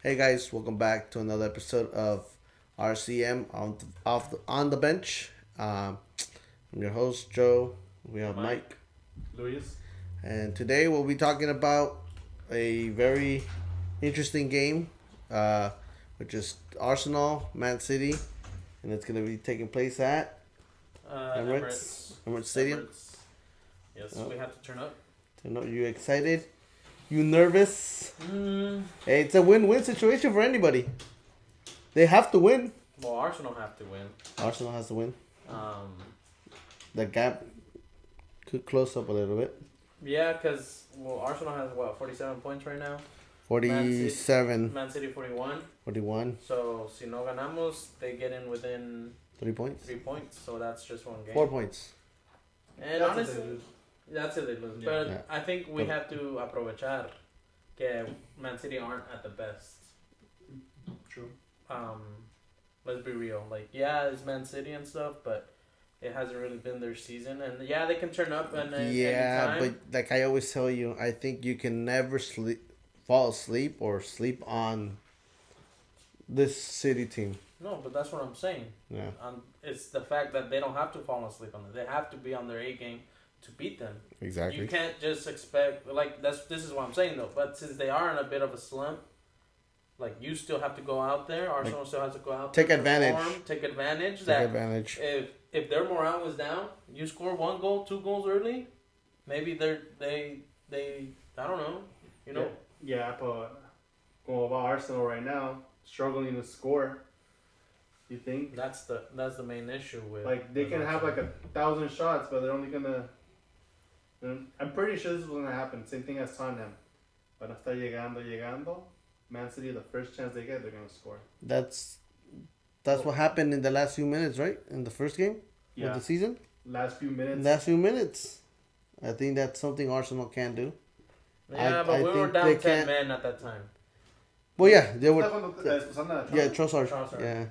Hey guys, welcome back to another episode of RCM on the bench. I'm your host Joe. We have Mike, Luis. and today we'll be talking about a very interesting game, uh, which is Arsenal Man City, and it's going to be taking place at Emirates. Emirates Stadium. Emirates. Yes, Oh. we have to turn up. So, no, you excited? You nervous? Mm, Hey, it's a win-win situation for anybody. They have to win. well, Arsenal have to win. Arsenal has to win. Um, The gap could close up a little bit. yeah, because Arsenal has 47 points right now. 47, Man City 41. 41, So si no ganamos, they get in within 3 points. 3 points. So that's just one game. 4 points. And That's honestly, if they lose. that's if they lose. Yeah. But Yeah. I think we But- have to aprovechar que Man City aren't at the best. True. Let's be real. Like, yeah, it's Man City and stuff, but it hasn't really been their season. And yeah, they can turn up and Yeah, anytime. but like I always tell you, I think you can never fall asleep or sleep on this City team. No, but that's what I'm saying. Yeah, It's the fact that they don't have to fall asleep on it. They have to be on their A game to beat them. exactly. You can't just expect this is what I'm saying though. But since they are in a bit of a slump, like you still have to go out there. Arsenal still has to go out. Take there, advantage. Take advantage. Take that advantage. if their morale was down, you score 1 goal, 2 goals early, maybe they I don't know, you know. Yeah, but como about Arsenal right now, struggling to score. You think? That's the main issue with Like they with can have Arsenal. like 1,000 shots, but they're only gonna. I'm pretty sure this was gonna happen. Same thing as Tottenham. But after llegando, Man City, the first chance they get, they're gonna score. That's what happened in the last few minutes, right? In the first game of the season. Last few minutes. Last few minutes. I think that's something Arsenal can do. Yeah, but I we were think down they 10 can't- men at that time. Well, yeah, they were. Trossard. Yeah, Trossard. Trossard. Yeah,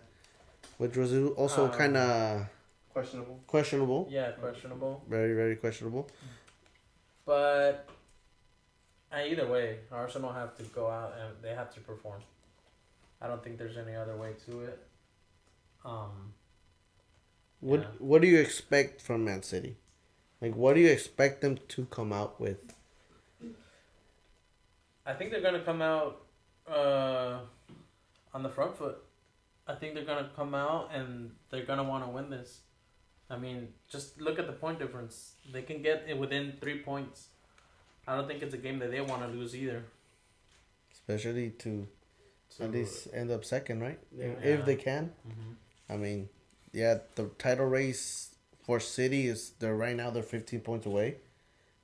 which was also kind of Questionable. questionable. Yeah, questionable. Very, very questionable. But either way, Arsenal have to go out and they have to perform. I don't think there's any other way to it. What Yeah. What do you expect from Man City? Like, what do you expect them to come out with? I think they're gonna come out on the front foot. I think they're gonna come out and they're gonna want to win this. I mean, just look at the point difference. They can get it within 3 points. I don't think it's a game that they want to lose either. Especially to at least end up second, right? Yeah. If they can. Mm-hmm. I mean, yeah, the title race for City is they're 15 points away.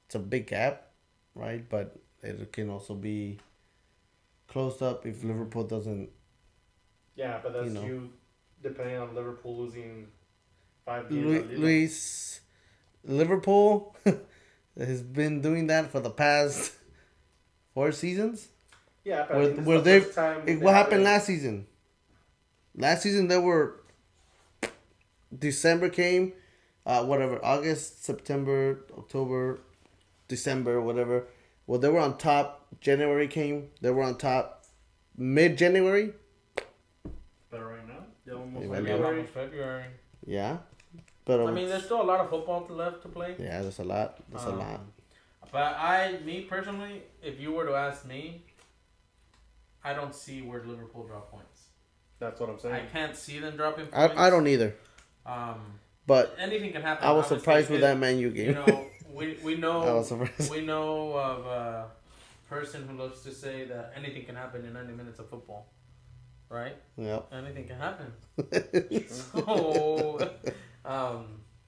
It's a big gap, right? But it can also be closed up if Liverpool doesn't. Yeah, but that's You know. you depending on Liverpool losing 5 games. Luis, Liverpool has been doing that for the past 4 seasons. Yeah, but Were- I think this were is the they- first time they What happened haven't- last season? Last season they were. December came, whatever, August, September, October, December, whatever. Well, they were on top. January came, they were on top. Mid-January, Better right now. Yeah, almost Yeah, February. February. yeah. But I mean, there's still a lot of football left to play. yeah, there's a lot. There's a lot. But me personally, if you were to ask me, I don't see where Liverpool drop points. That's what I'm saying. I can't see them dropping points. I don't either. But Anything can happen. I was obviously, surprised with it- that Man U You game. know, we I know was surprised. we know of a person who loves to say that anything can happen in 90 minutes of football, right? Yep. Anything can happen. So,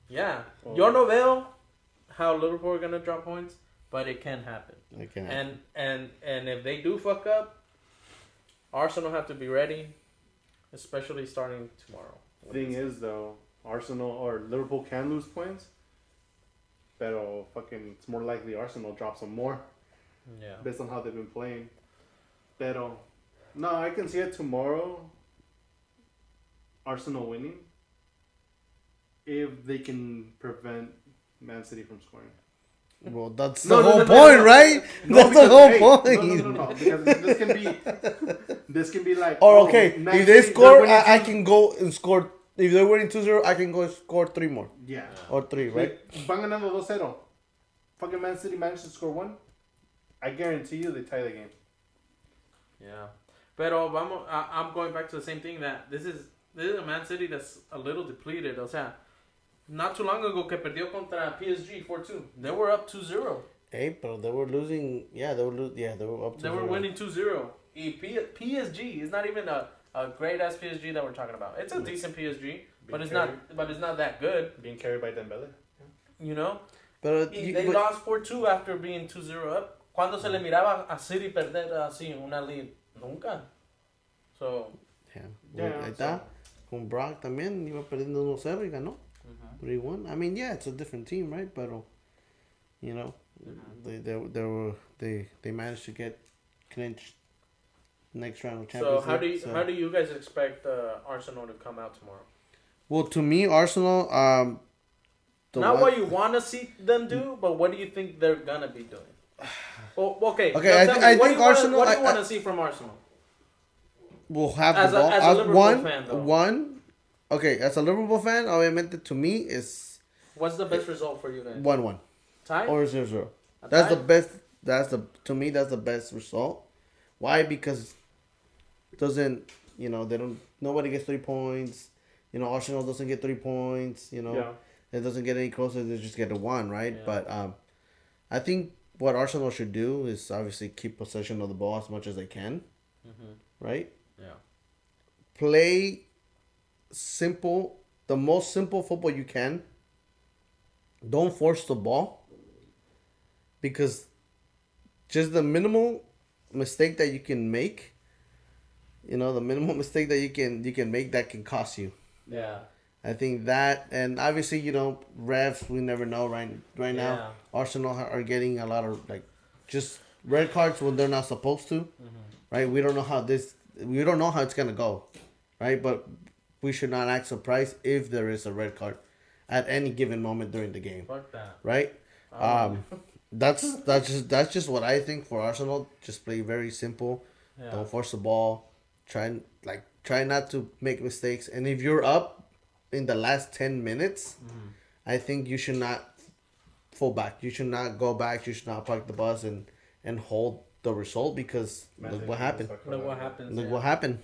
yeah, Well- yo no veo how Liverpool are gonna drop points, but it can happen. Okay. And if they do fuck up, Arsenal have to be ready, especially starting tomorrow. Thing is though, Arsenal or Liverpool can lose points, but fucking it's more likely Arsenal drops some more Yeah. based on how they've been playing. Pero no, I can see it tomorrow. Arsenal winning if they can prevent Man City from scoring. Well, that's No, the no, whole no, no, point, no. right? No, That's the because- whole hey, point. No, because this can be this can be like. Or okay, Man if they City, score, they're winning I 2 can go and score. If they're winning 2-0, I can go and score 3 more. Yeah. Or 3, right? Van ganando 2-0. Fucking Man City managed to score 1. I guarantee you they tie the game. Yeah. Pero I'm going back to the same thing that this is a Man City that's a little depleted. O sea, not too long ago que perdió contra PSG 4-2. They were up 2-0. Hey, but they were losing. Yeah, they were they were up to They were winning 2-0. PSG is not even a great ass PSG that we're talking about. It's a decent PSG, but it's not that good. Being carried by Dembele. You know? But They lost 4-2 after being 2-0 up. ¿Cuándo se le miraba a City perder así una lead? Nunca. So, yeah, ahí está. Con Brock también iba perdiendo 1-0 y ganó 3-1. I mean, yeah, it's a different team, right? But you know, they managed to get clinched next round of Champions League. How do you guys expect Arsenal to come out tomorrow? Well, to me, Arsenal. Not what you want to see them do, but what do you think they're gonna be doing? Well, okay. Okay, I think Arsenal. What do you want to see from Arsenal? We'll have As the ball. a Liverpool fan, though. Okay, as a Liverpool fan, obviamente to me is. What's the best result for you guys? 1-1. Tie or 0-0. A That's tie? the best. To me that's the best result. Why? Because nobody gets 3 points. Arsenal doesn't get 3 points. It doesn't get any closer. They just get a 1, right? Yeah. But I think what Arsenal should do is obviously keep possession of the ball as much as they can, right? Yeah. Play simple, the most simple football you can. Don't force the ball, because just the minimal mistake that you can make, the minimal mistake that you can make that can cost you. Yeah. I think that, and obviously, refs, we never know. Right now, Arsenal are getting a lot of just red cards when they're not supposed to, right? We don't know how it's gonna go, right? But we should not act surprised if there is a red card at any given moment during the game. Fuck that. Right? That's just what I think for Arsenal. Just play very simple. Yeah. Don't force the ball. Try not to make mistakes. And if you're up in the last 10 minutes, I think you should not fall back. You should not go back. You should not park the bus and hold the result, because look what happened. Look what happens. Look what happened.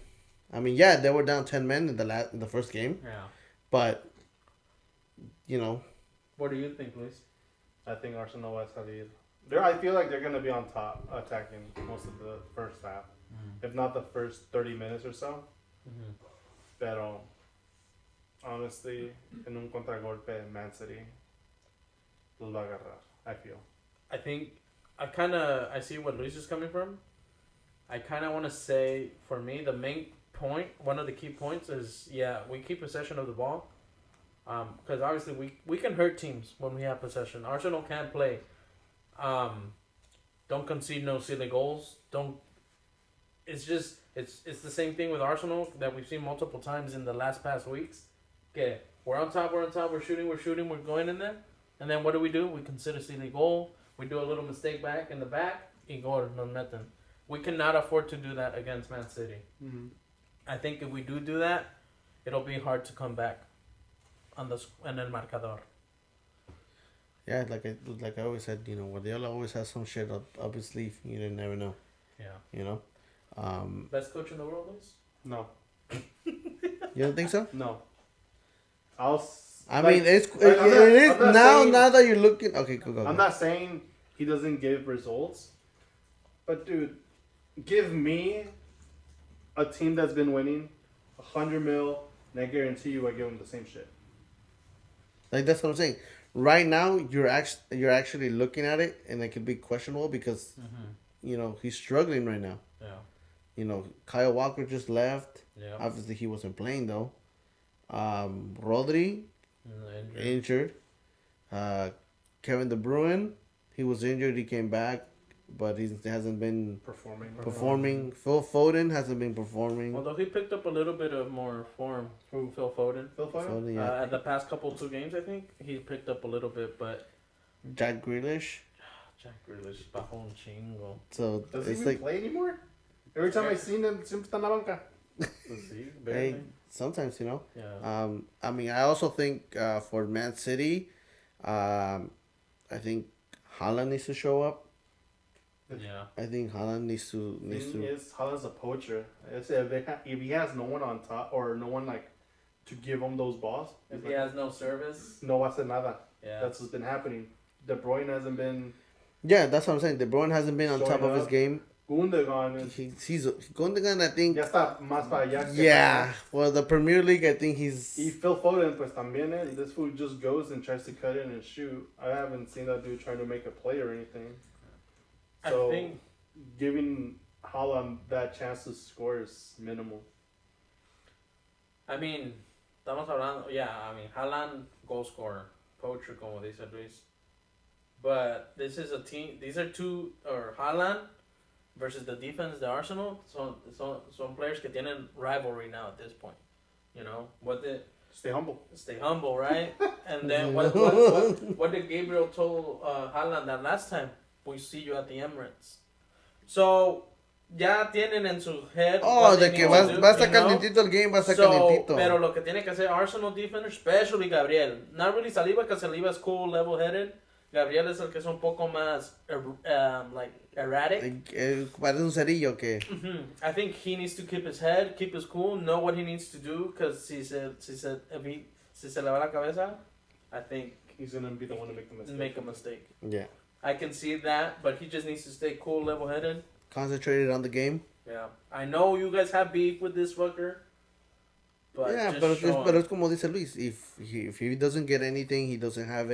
I mean, yeah, they were down 10 men in the first game. Yeah. But What do you think, Luis? I think Arsenal has a lead. I feel like they're going to be on top, attacking most of the first half. If not the first 30 minutes or so. Pero, honestly, en un contragolpe, Man City los va a agarrar, I feel. I think I see what Luis is coming from. I kind of want to say, for me, the main point, one of the key points is, we keep possession of the ball. Because obviously we can hurt teams when we have possession. Arsenal can't play. Don't concede no silly goals. It's the same thing with Arsenal that we've seen multiple times in the past weeks. Okay, we're on top, we're shooting, we're going in there. And then what do? We concede a silly goal. We do a little mistake back in the back. Y gol, nos meten. We cannot afford to do that against Man City. I think if we do that, it'll be hard to come back en el marcador. Yeah, like I always said, Guardiola always has some shit up his sleeve. You never know. Yeah. Best coach in the world, Luis? No. You don't think so? No. It is now that you're looking. Okay, go. I'm not saying he doesn't give results, but dude, give me a team that's been winning 100 mil, and I guarantee you, I give him the same shit. That's what I'm saying. Right now, you're actually looking at it, and it could be questionable because he's struggling right now. Yeah. Kyle Walker just left. Yeah. Obviously, he wasn't playing though. Rodri injured. Kevin De Bruyne, he was injured. He came back, but he hasn't been performing. Phil Foden hasn't been performing. Although he picked up a little bit of more form from Phil Foden. Yeah. The past two games, I think he picked up a little bit, but Jack Grealish bajó un chingo. So does it's he even play anymore? Every time I seen him, siempre está en la banca. Let's see. Hey, Barely. sometimes Yeah. I mean, I also think for Man City, I think Haaland needs to show up. Yeah. I think Haaland needs Thing to. is, Holland's a poacher. I said if he has no one on top or no one like to give him those balls, If he's he like, has no service. no hace nada. Yeah. That's what's been happening. De Bruyne hasn't been Yeah, that's what I'm saying. De Bruyne hasn't been on top showing of his up. game. Gundogan is He's Gundogan. I think. ya está más para allá. que Yeah, para acá. for the Premier League, I think he's. Y Phil Foden, pues también, this fool just goes and tries to cut in and shoot. I haven't seen that dude trying to make a play or anything. So, I think. giving Haaland that chance to score is minimal. I mean, estamos hablando. Yeah. I mean, Haaland goal scorer, poacher, como dice Luis. But this is a team. These are two or Haaland versus the defense, the Arsenal. Son players que tienen rivalry now at this point. You know what the Stay humble. stay humble, right? And then what did Gabriel told Haaland that last time? We see you at the Emirates. So ya tienen en su head. Oh, what de they que need to va do, a estar you know? calientito el game, va a estar So, calientito. pero lo que tiene que hacer Arsenal defender, especially Gabriel. Not really Saliba, because Saliba is cool, level-headed. Gabriel es el que es un poco más like erratic. Parece un cerillo que. I think he needs to keep his head, keep his cool, know what he needs to do, because si se le va la cabeza, I think He's gonna be the one to make the mistake. make a mistake. Yeah. I can see that, but he just needs to stay cool, level-headed. Concentrated on the game. Yeah, I know you guys have beef with this fucker, but Yeah, just show him. pero es como dice Luis. If he doesn't get anything, he doesn't have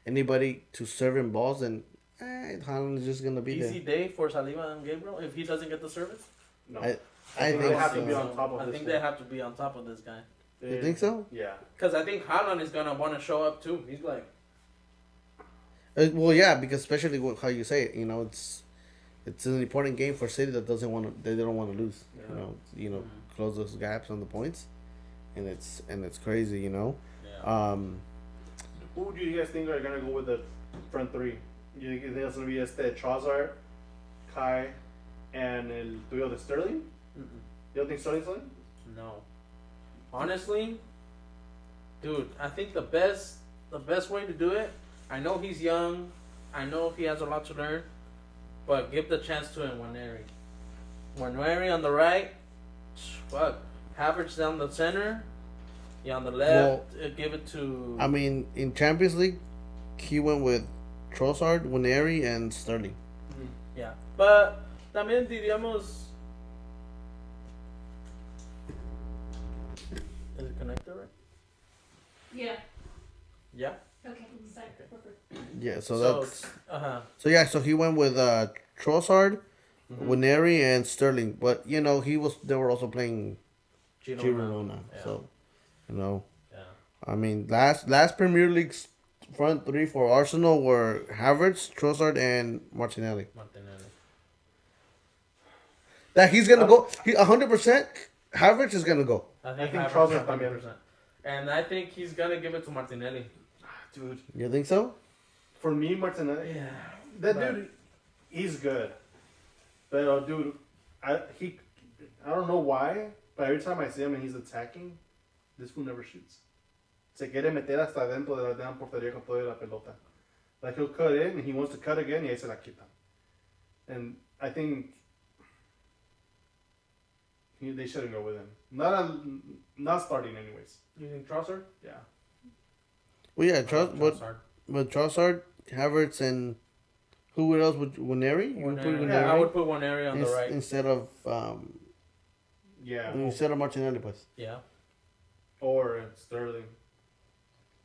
anybody to serve him balls, then Haaland is just gonna be Easy day for Saliba and Gabriel if he doesn't get the service. No. I I think think they have so. to be on top of I this think one. they have to be on top of this guy. there. You think so? Yeah. Because I think Haaland is gonna want to show up too. He's like, Well, yeah, because especially how you say it, it's an important game for City that they don't want to lose. Yeah. Close those gaps on the points, and it's crazy. yeah. Who do you guys think are gonna go with the front three? You think it's gonna be Trossard, Kai, and el tuyo de Sterling? Mm-mm. You don't think Sterling's in? No. Honestly, dude, I think the best way to do it. I know he's young. I know he has a lot to learn, but give the chance to Nwaneri. Nwaneri on the right. Fuck. Havertz down the center. Yeah, on the left. Give it to. I mean, in Champions League, he went with Trossard, Waneri, and Sterling. Yeah, but también diríamos. Is it connected right? Yeah. Yeah. Okay. Perfect. Yeah, so that's So he went with Trossard, Waneri, and Sterling. But they were also playing Gino Girona. Yeah. So, Yeah. I mean, last Premier League's front three for Arsenal were Havertz, Trossard, and Martinelli. Martinelli. That he's gonna go. 100%. Havertz is gonna go. I think Havertz Trossard 100%. And I think he's gonna give it to Martinelli. Dude, You think so? for me, Martinelli, Yeah. that But- dude, he's good. But dude, I don't know why, but every time I see him and he's attacking, this fool never shoots. Se quiere meter hasta dentro de la gran portería con toda la pelota. Like he'll cut in and he wants to cut again y ahí se la quita. And I think they shouldn't go with him. Not starting anyways. You think Trossard? Yeah. Well, yeah, Trossard. but Trossard, Havertz, and who else would Waneri? You would put Waneri. Waneri Yeah, I would put one area on the right. instead of Yeah. instead of Martinelli, pues. Yeah. Or Sterling.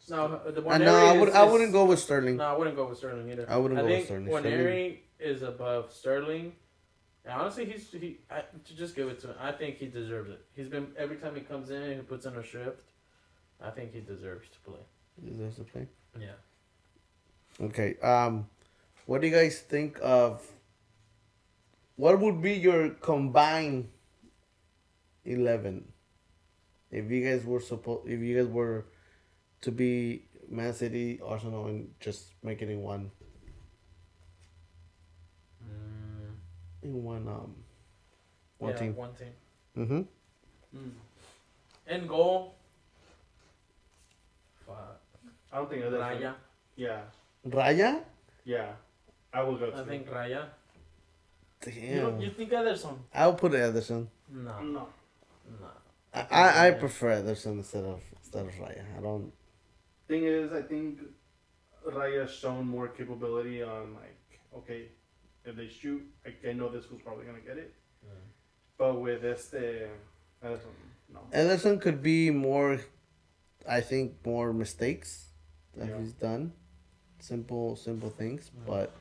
No, the No, Waneri I wouldn't go with Sterling. No, I wouldn't go with Sterling either. I wouldn't go with think Sterling. Waneri is above Sterling. And honestly, to just give it to him. I think he deserves it. He's been every time he comes in, he puts in a shift. I think he deserves to play. Deserves to play. Yeah. Okay. What do you guys think of? What would be your combined 11 if you guys were to be Man City, Arsenal, and just make it in one One team. One team. Mm-hmm. In goal. Fuck. I don't think Ederson. Raya. Yeah, Raya? yeah. I will go. I too. think Raya. Damn. You think Ederson? I'll put Ederson. No. No. No. I Raya. prefer Ederson instead of Raya. I don't. Thing is, I think Raya's shown more capability on like, okay, if they shoot, I know this was probably gonna get it. But with Ederson, no. Ederson could be more. I think more mistakes that Yeah. he's done. Simple things, but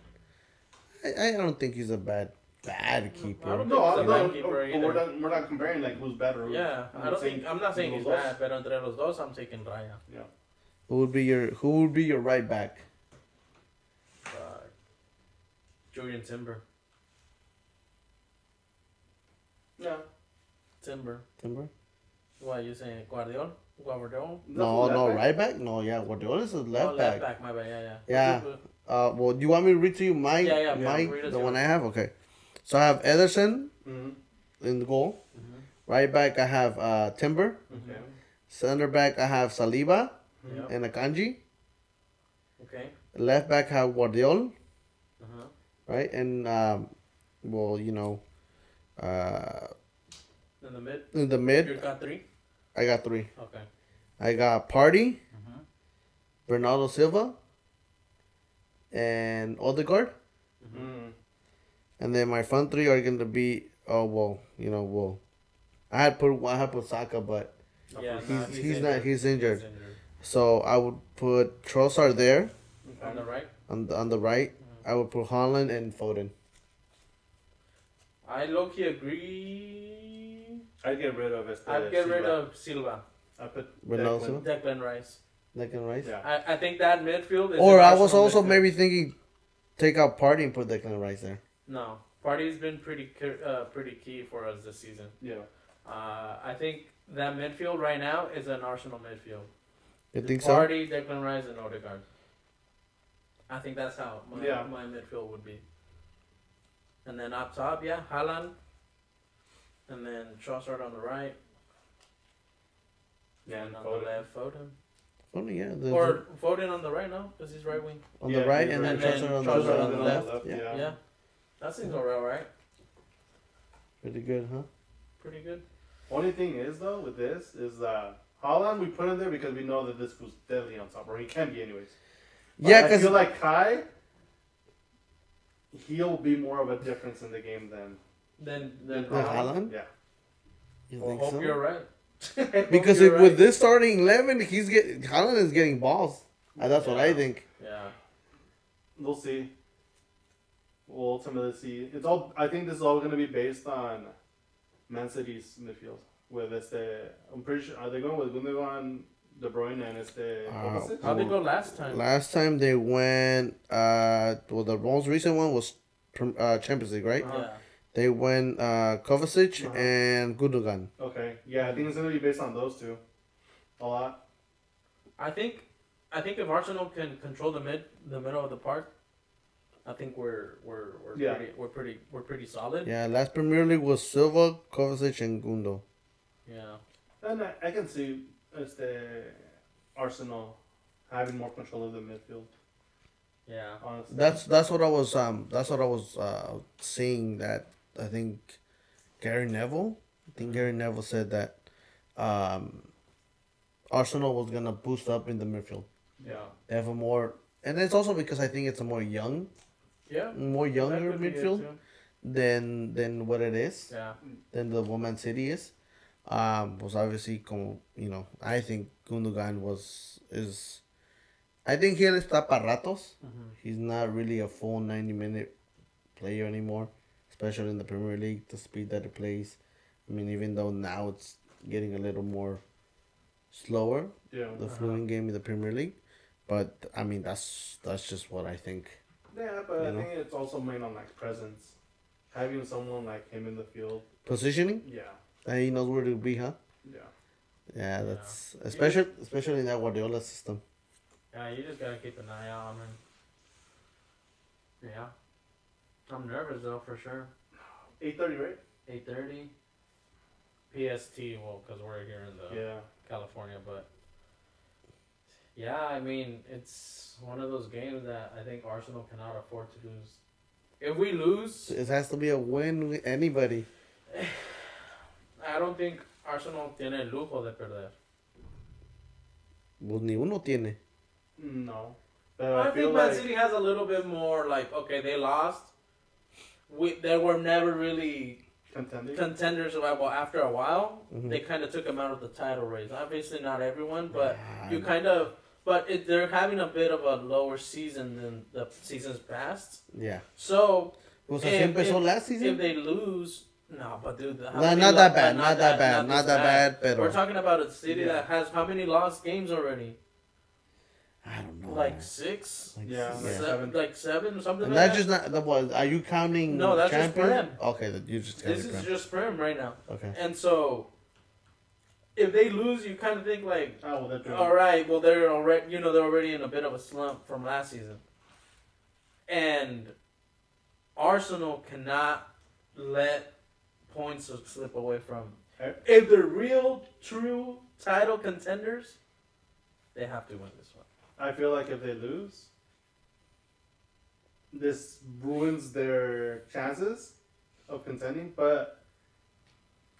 I don't think he's a bad keeper. I don't No, think he's a no, bad keeper either. we're not comparing like who's better. Yeah, I'm not saying he's los bad, but entre los dos, I'm taking Raya. Yeah. Who would be your right back? Julian Timber. Yeah. Timber. What are you saying? Guardiola? No, right back. No, yeah, Guardiola is a left back. Left back, my bad, Yeah. Well, do you want me to read to you my Yeah, the read one I have? Okay. So I have Ederson Mm-hmm. in the goal. Right back I have Timber. Okay. Center back I have Saliba Yep. and Akanji. Okay. Left back I have Guardiola. Uh-huh. Right, and well, you know, In the mid? in the You mid got three? I got 3. Okay. I got Party, Uh-huh. Bernardo Silva, and Odegaard. Mm. And then my front 3 are going to be I had put Saka, but Yeah, he's injured. So I would put Trossard there On the right? on the right. I would put Holland and Foden. I low-key agree. I'd get rid of I'd get rid of Silva. I put Ronaldo Declan. Silva? Declan Rice. Declan Rice. Yeah. I think that midfield is. Or an I was Arsenal also midfield. maybe thinking take out Party and put Declan Rice there. No. Party's been pretty key for us this season. Yeah. I think that midfield right now is an Arsenal midfield. You think so? Party, Declan Rice, and Odegaard. I think that's how my midfield would be. And then up top, Haaland. And then Trossard on the right. Yeah, And on Foden. the left, Foden. Only Or Foden on the right now, because he's right wing. on the right and then And then Trossard Trossard on the left. Yeah. Yeah. That seems alright. Pretty good, huh? Pretty good. Only thing is though with this is Holland we put in there because we know that this was deadly on top, or he can be anyways. But Yeah, I because feel like Kai, he'll be more of a difference in the game than Then Haaland? Yeah. You Well, think hope so? you're right. Because Hope you're with right. this starting 11, Haaland is getting balls. That's what I Yeah. think. Yeah. We'll see. We'll ultimately see. It's all. I think this is all going to be based on Man City's midfield. With I'm pretty sure. Are they going with Gundogan, De Bruyne, and Kovacic? How'd they go last time? Last time they went, well, the most recent one was Champions League, right? Yeah. They went Kovacic Uh-huh. and Gundogan. Okay. Yeah, I think it's going to be based on those two. A lot. I think if Arsenal can control the middle of the park, I think we're Yeah. pretty solid. Yeah, last Premier League was Silva, Kovacic, and Gundo. Yeah. And I can see Arsenal having more control of the midfield. Yeah. Honestly. That's what I was seeing that I think Gary Neville said that Arsenal was gonna boost up in the midfield. Yeah. They have a more, and it's also because I think it's a more younger That could be it midfield too. than what it is, Yeah. than the Woman City is. Was obviously como, I think Gundogan is. I think he está para ratos. He's not really a full 90-minute player anymore, especially in the Premier League. The speed that he plays, I mean, even though now it's getting a little more slower, Yeah. the fluent game in the Premier League, but I mean that's just what I think. Yeah, but You I know? think it's also mainly on like presence. Having someone like him in the field. Positioning, Yeah. he knows where to be, huh? Yeah. Yeah, that's especially in that Guardiola system. Yeah, you just gotta keep an eye out on him. Yeah. I'm nervous though, for sure. 8:30, right? 8:30. PST, well, because we're here in the Yeah. California, but yeah, I mean, it's one of those games that I think Arsenal cannot afford to lose. If we lose, It has to be a win with anybody. I don't think Arsenal tiene el lujo de perder. Pues ni uno tiene. No. But I I feel think Man like City has a little bit more like, okay, they lost. They were never really contending. contenders. Well, after a while, Mhm. they kind of took them out of the title race. Obviously, not everyone, but Ah, you kind of. But they're having a bit of a lower season than the seasons past. Yeah. So Pues así empezó last if season. they lose, no, but dude, how No, many not that bad. not Not that bad. this Not that bad. We're Pero talking about a city Yeah. that has how many lost games already? I don't know. Like 6, Like, Yeah, like seven, like 7, something And like that's that. just not the what? Are you counting? No, that's just champion? Prem. Okay, you just This counted is Prem. just Prem right now, Okay. and so if they lose, you kind of think like, Oh, well, they're doing. all right, well they're already in a bit of a slump from last season, and Arsenal cannot let points slip away from. If they're real, true title contenders, they have to win this one. I feel like if they lose, this ruins their chances of contending. But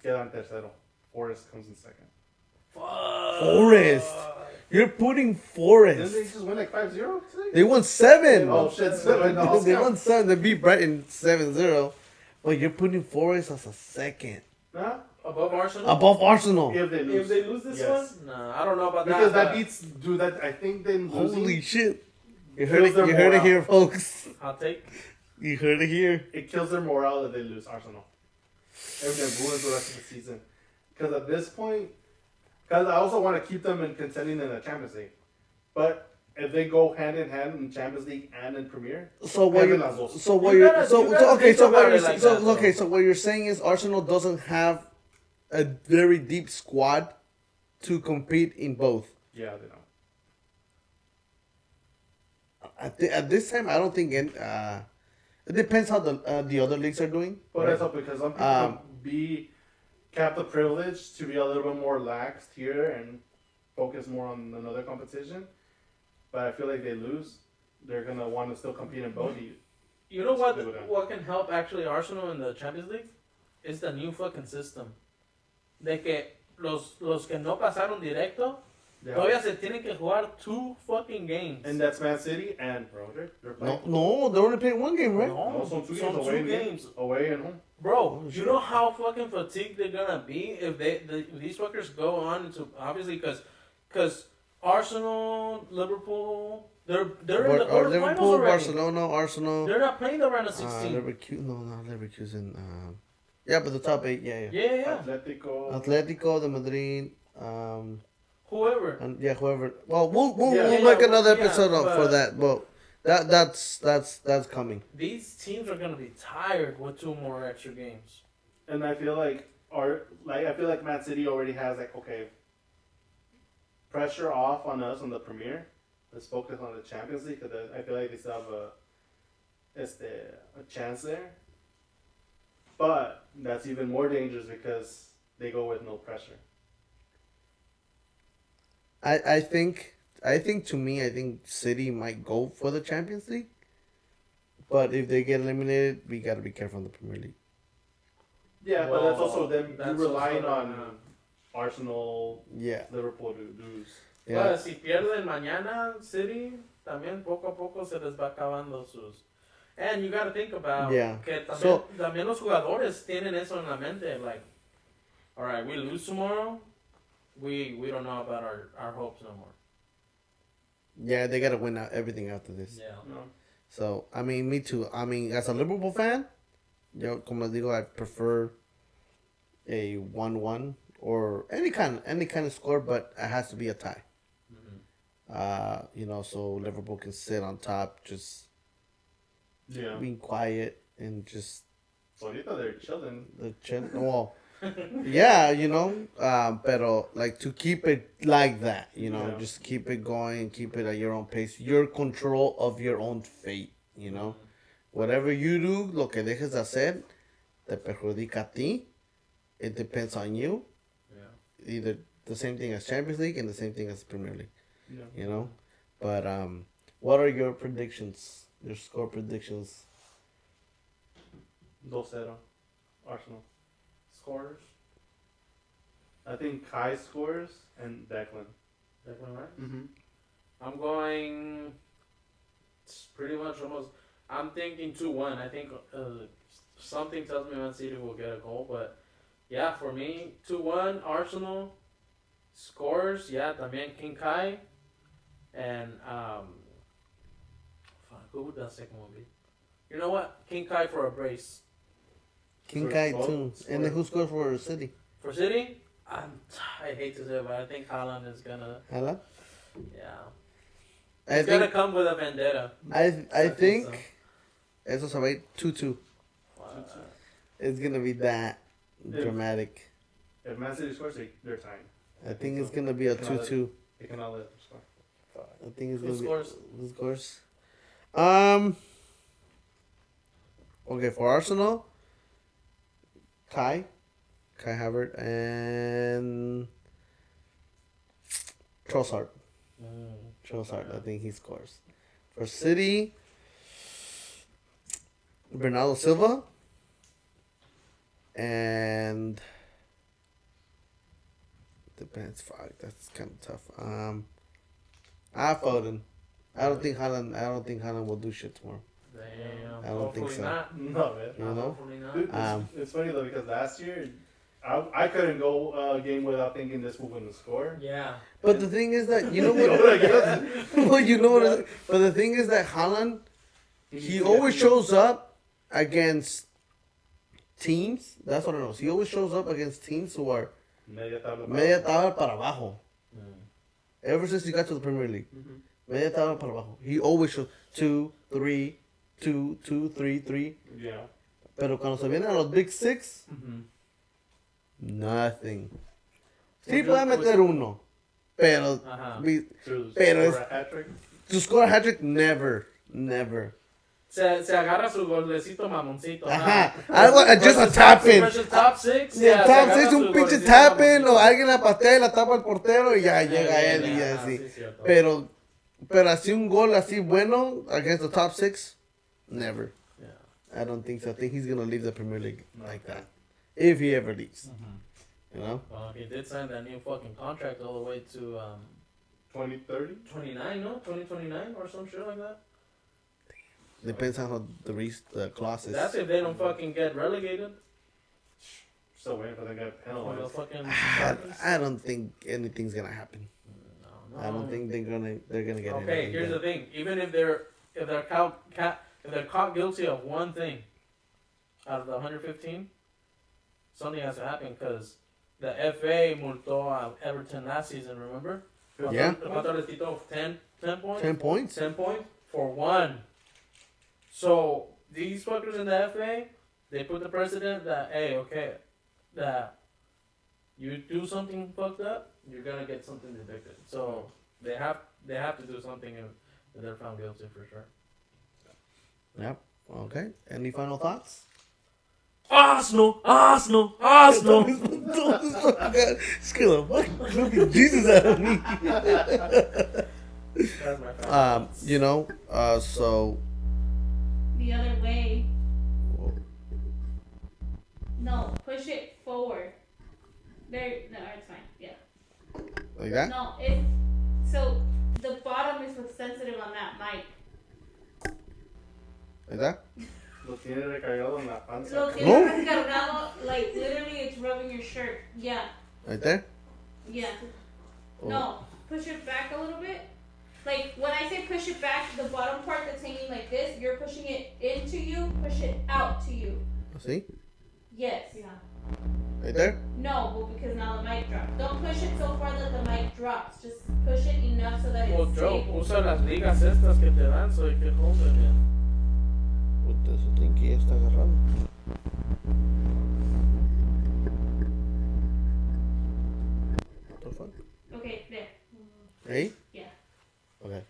quedan tercero. Forest comes in second. Forest. You're putting Didn't they Forest. just win like 5-0 today? They won 7. Oh shit! 7. No, They won 7. They beat Brighton 7-0. But you're putting Forest as a second. Nah, Above Arsenal. Above Arsenal. if they lose. If they lose this Yes. one, nah, I don't know about Because that but beats, dude. That I think then losing, Holy shit. You Kills heard it, their you heard it morale. here, folks. I'll take. You heard it here. it kills their morale if they lose Arsenal. If they ruins the rest of the season. Because at this point, because I also want to keep them in contending in the Champions League, but if they go hand in hand in Champions League and in Premier, So what Kevin you Lazo. so what You you gotta- so you so gotta okay think so what about you're it like so that, okay though. so what you're saying is Arsenal doesn't have a very deep squad to compete in both. yeah, they don't. At this time, I don't think it depends how the other leagues are doing. But right? that's all because some people Um, have the privilege to be a little bit more lax here and focus more on another competition. But I feel like they lose, they're gonna want to still compete in both. You know what? Do it. What can help actually Arsenal in the Champions League? Is the new fucking system. De que los que no pasaron directo Yeah. todavía se tienen que jugar 2 fucking games. And that's Man City and Roger. They're No, playing. no, they're only playing one game, right? No, No, son 2 son games 2 away. and games. Away and home. Bro, Oh, you shit. know how fucking fatigued they're gonna be if these fuckers go on to obviously because Arsenal, Liverpool, they're in the quarterfinals Liverpool, already. Barcelona, Arsenal. They're not playing the round of 16. Leverkusen, no, not Leverkusen. Yeah, but the top 8, yeah. yeah. Atletico. Atletico, the Madrid, Whoever. and yeah, whoever. Well, we'll Yeah. we'll Yeah, make yeah, another yeah, episode up for but- that. But that's coming. These teams are gonna be tired with 2 more extra games. And I feel like I feel like Man City already has like, okay, pressure off on us on the Premier. Let's focus on the Champions League because I feel like they still have a chance there. But that's even more dangerous because they go with no pressure. I think to me, I think City might go for the Champions League. But if they get eliminated, we gotta be careful in the Premier League. Yeah, but that's also them that's relying also, on Arsenal, Yeah, Liverpool to lose. yeah. But si pierden mañana, City, también poco a poco se les va acabando sus. And you gotta think about Yeah. que también, So- también los jugadores tienen eso en la mente. Like, all right, we lose tomorrow, we don't know about our hopes no more. Yeah, they gotta win out everything after this. Yeah. No. So I mean, me too. I mean, as a Liverpool fan, yo como les digo, I prefer a 1-1 or any kind of score, but it has to be a tie. So Liverpool can sit on top, just Yeah. being quiet and just Ahorita they're chilling. the chin. Well, yeah, pero like to keep it like that, Yeah. just keep it going, keep it at your own pace, your control of your own fate, Whatever you do, lo que dejes de hacer, te perjudica a ti. It depends on you. Yeah. Either the same thing as Champions League and the same thing as Premier League. Yeah. You know, but what are your predictions? Your score predictions? 2-0. Arsenal. Scores. I think Kai scores and Declan. Declan Rice. Mm-hmm. I'm going. It's pretty much almost. I'm thinking 2-1. I think something tells me Man City will get a goal, but yeah, for me 2-1 Arsenal. Scores, yeah, también King Kai, and fuck, who would that second one be? You know what? King Kai for a brace. King For Kai both too. And then who scores for City? For City, I hate to say it, but I think Haaland is gonna. Hala? Yeah. I He's gonna think. come with a vendetta. I think. so. Eso se va a ir 2-2. It's gonna be that dramatic. If Man City scores, they're tying. I think it's gonna be a 2-2. They cannot let them score. I think it's Who gonna scores? be. Who scores? Okay, for Arsenal, Kai Havertz, and Trossard. Trossard, I think he scores. For City, Bernardo Silva, and depends. Fuck, that's kind of tough. Foden. I don't think Haaland will do shit tomorrow. Damn. I don't think Hopefully so. not. No, man. You know? Hopefully not. Dude, it's funny though because last year, I couldn't go a game without thinking this was going to score. Yeah. But the thing is that you know You know what? what I guess? Well, you know what? But the thing is that Haaland, he always shows up against teams. That's what I know. He always shows up against teams who are Media tabla. media tabla para abajo. Ever since he got to the Premier League, Mhm. media tabla para abajo. He always shows 2, 3, 2, 2, 3, 3. Yeah. Pero cuando se vienen a los Big Six, Mm-hmm. nothing. Sí puede meter uno, pero Ajá. Pero Or es- a hat trick. to score a hat trick, never. Se agarra su golecito mamoncito. Ajá. Algo, just a tap in. Versus top six. Si el yeah, top se agarra 6 un su pinche golecito tap in mamoncito. o alguien la patea y la tapa el portero y ya llega Yeah, él y yeah, así. sí, cierto. Pero así un gol así bueno against the top 6, never. Yeah. I don't think so. I think he's gonna leave the Premier League like that. If he ever leaves. You know? Well, he did sign that new fucking contract all the way to 2030. 29, no? 2029 or some shit like that? Depends on how the clause is. That's if they don't fucking get relegated. Still waiting for them to get Or the penalized. fucking I don't think anything's gonna happen. No, I don't think they're gonna get Okay, anything here's the done. thing. Even if they're caught guilty of one thing out of the 115, something has to happen because the FA multó a Everton last season. Remember? Yeah. ¿Cuánto les quitó? 10 points. 10 points. 10 points for one. So these fuckers in the FA, they put the precedent that hey, okay, that you do something fucked up, you're gonna get something evicted. So they have to do something if they're found guilty for sure. Yep. Okay. Any final thoughts? Arsenal. Just kill him. Jesus out of me. That's my final You know, so The other way. No, push it forward. There, no, it's fine. Yeah. like that. No, so the bottom is what's sensitive on that mic. Like that. Lo tiene recargado en la panza. Lo No. tienes cargado, like literally it's rubbing your shirt. Yeah, Right there. yeah. Oh. No, push it back a little bit. Like when I say push it back, the bottom part that's hanging like this, you're pushing it into you, push it out to you. See. Yes. Yeah. Right there. No, well, because now the mic drops. Don't push it so far that the mic drops. Just push it enough so that Well, it's Joe, stable. usa las ligas estas que te dan so you can hold it bien. Puta, eso tiene que ya está agarrado. What the fuck? Okay, there. Hey. Yeah. Okay.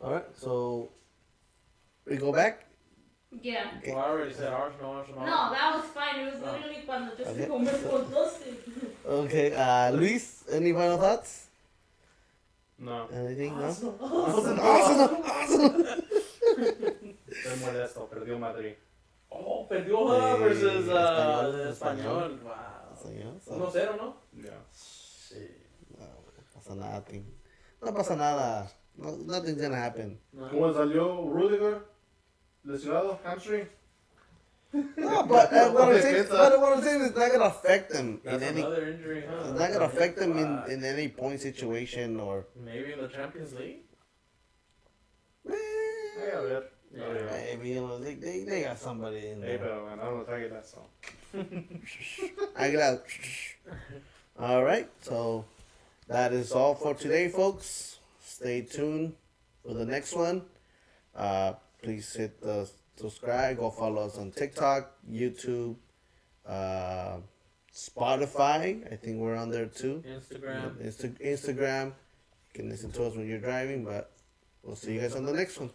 All right. So we go back. Yeah. Well, I already said Arsenal. No, that was fine. It was literally cuando yo Okay. estoy comiendo doce. Okay, Luis, any final thoughts? No. Anything? No. Arsenal. Estoy molesto. Perdió Madrid. Oh, perdió versus Español. Wow. Español, so- 1-0, ¿no? Yeah. Sí. No pasa nothing. No pasa nada. No, nothing's gonna happen. ¿Cómo salió Rudiger? Lesionado, hamstring. No, but what I'm saying is not gonna affect them in That's any. another injury, huh? It's not gonna affect them in any point situation or. Maybe in the Champions League? Ay, a ver. Maybe you know they got somebody in Hey, there. pero ganamos Águilas, so. I got. All right, so that is all for today, folks. Stay tuned for the next one. Please hit the subscribe. Go follow us on TikTok, YouTube, Spotify. I think we're on there too. Instagram. Instagram. You can listen to us when you're driving, but we'll see you guys on the next one.